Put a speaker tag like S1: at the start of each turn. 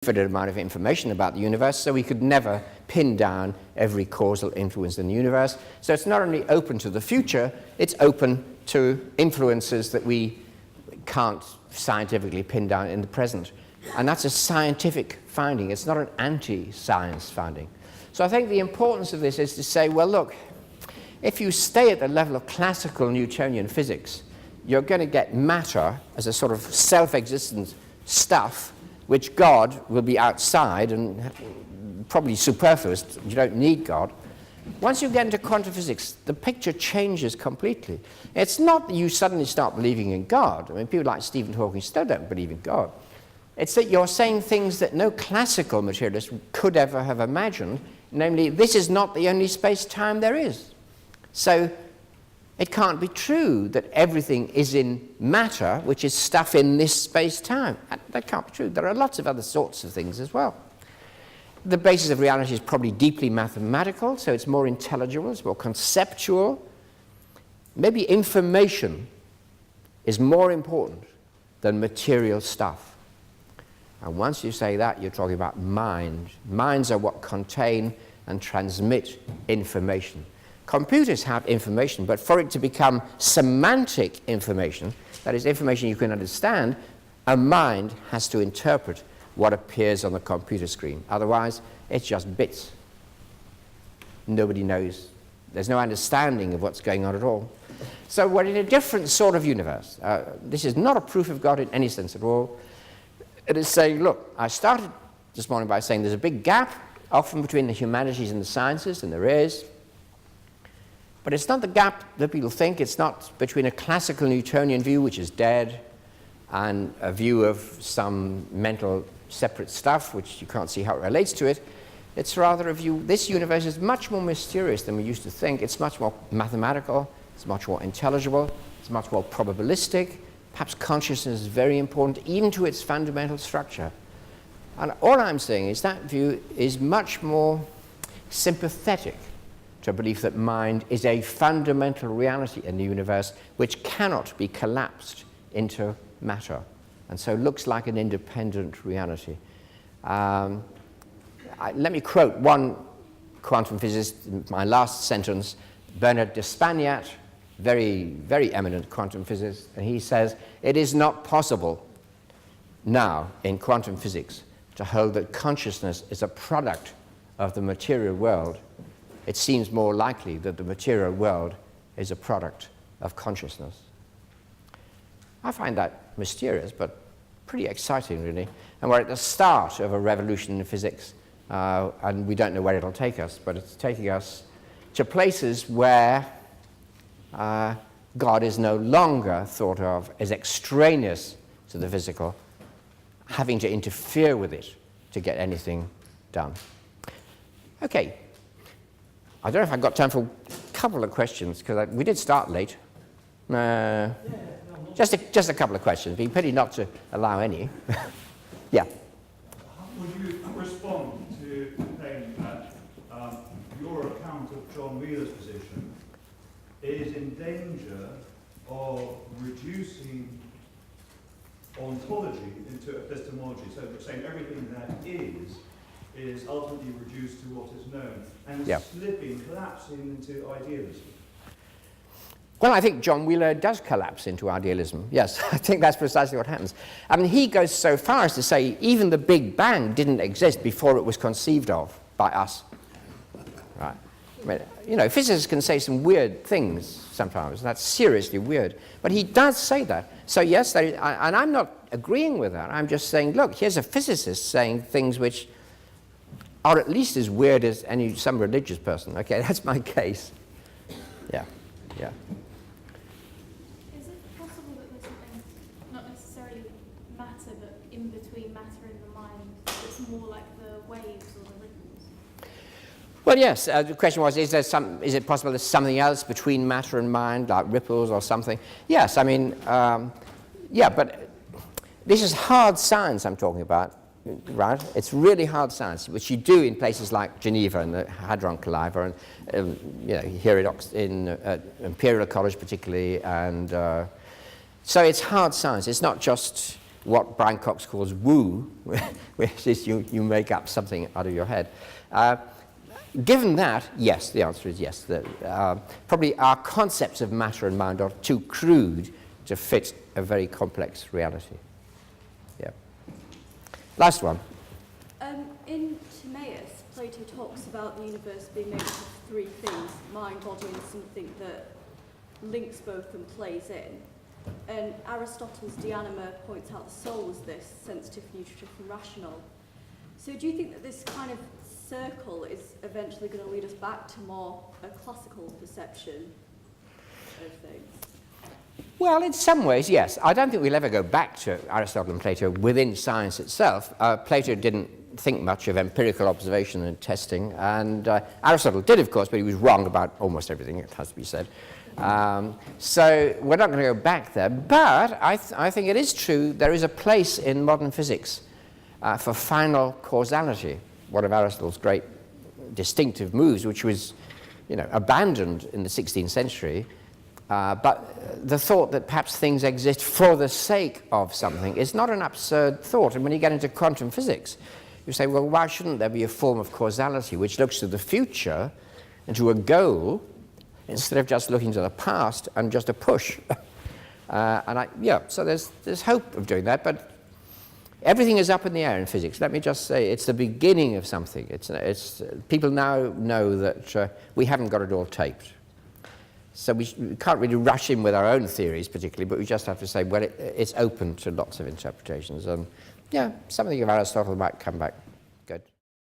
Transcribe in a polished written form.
S1: infinite amount of information about the universe, so we could never pin down every causal influence in the universe. So it's not only open to the future, it's open to influences that we can't scientifically pin down in the present. And that's a scientific finding. It's not an anti-science finding. So I think the importance of this is to say, well, look, if you stay at the level of classical Newtonian physics, you're going to get matter as a sort of self-existent stuff which God will be outside and probably superfluous. You don't need God. Once you get into quantum physics, the picture changes completely. It's not that you suddenly start believing in God. I mean, people like Stephen Hawking still don't believe in God. It's that you're saying things that no classical materialist could ever have imagined, namely, this is not the only space-time there is. So it can't be true that everything is in matter, which is stuff in this space-time. That can't be true. There are lots of other sorts of things as well. The basis of reality is probably deeply mathematical, so it's more intelligible, it's more conceptual. Maybe information is more important than material stuff. And once you say that, you're talking about mind. Minds are what contain and transmit information. Computers have information, but for it to become semantic information, that is information you can understand, a mind has to interpret what appears on the computer screen. Otherwise, it's just bits. Nobody knows. There's no understanding of what's going on at all. So we're in a different sort of universe. This is not a proof of God in any sense at all. It is saying, look, I started this morning by saying there's a big gap often between the humanities and the sciences, and there is. But it's not the gap that people think. It's not between a classical Newtonian view, which is dead, and a view of some mental separate stuff, which you can't see how it relates to it. It's rather a view, this universe is much more mysterious than we used to think. It's much more mathematical, it's much more intelligible, it's much more probabilistic. Perhaps consciousness is very important, even to its fundamental structure. And all I'm saying is that view is much more sympathetic to a belief that mind is a fundamental reality in the universe which cannot be collapsed into matter, and so looks like an independent reality. Let me quote one quantum physicist in my last sentence, Bernard de Spagnat, very, very eminent quantum physicist, and he says, it is not possible now in quantum physics to hold that consciousness is a product of the material world. It seems more likely that the material world is a product of consciousness. I find that mysterious, but pretty exciting, really. And we're at the start of a revolution in physics, and we don't know where it'll take us, but it's taking us to places where God is no longer thought of as extraneous to the physical, having to interfere with it to get anything done. Okay. I don't know if I've got time for a couple of questions, because we did start late. Just a couple of questions. It'd be pity not to allow any. Yeah.
S2: Would you respond to the claim that your account of John Wheeler's position is in danger of reducing ontology into epistemology, so saying everything that is ultimately reduced to what is known, and slipping, collapsing into idealism?
S1: Well, I think John Wheeler does collapse into idealism. Yes, I think that's precisely what happens. I mean, he goes so far as to say even the Big Bang didn't exist before it was conceived of by us. Right? I mean, you know, physicists can say some weird things sometimes. That's seriously weird. But he does say that. So yes, and I'm not agreeing with that. I'm just saying, look, here's a physicist saying things which are at least as weird as some religious person. Okay, that's my case. Yeah, yeah.
S3: Is it possible that there's something, not necessarily matter, but in between matter and the mind, that's more like the waves or the ripples?
S1: Well, yes. The question was, is it possible there's something else between matter and mind, like ripples or something? Yes, I mean, yeah, but this is hard science I'm talking about. Right? It's really hard science, which you do in places like Geneva and the Hadron Collider, and you know, here in Imperial College particularly, and so it's hard science. It's not just what Brian Cox calls woo, which is you make up something out of your head. Given that, yes, the answer is yes. Probably our concepts of matter and mind are too crude to fit a very complex reality. Yeah. Last one.
S4: In Timaeus, Plato talks about the universe being made up of three things: mind, body, and something that links both and plays in. And Aristotle's De Anima points out the soul as this: sensitive, nutritive, and rational. So do you think that this kind of circle is eventually going to lead us back to more a classical perception of things?
S1: Well, in some ways, yes. I don't think we'll ever go back to Aristotle and Plato within science itself. Plato didn't think much of empirical observation and testing, and Aristotle did, of course, but he was wrong about almost everything, it has to be said. So we're not going to go back there, but I think it is true there is a place in modern physics for final causality, one of Aristotle's great distinctive moves, which was, abandoned in the 16th century. But the thought that perhaps things exist for the sake of something is not an absurd thought. And when you get into quantum physics, you say, well, why shouldn't there be a form of causality which looks to the future and to a goal instead of just looking to the past and just a push? So there's hope of doing that, but everything is up in the air in physics. Let me just say, it's the beginning of something. People now know that we haven't got it all taped. So we can't really rush in with our own theories particularly, but we just have to say, well, it's open to lots of interpretations. And something of Aristotle might come back.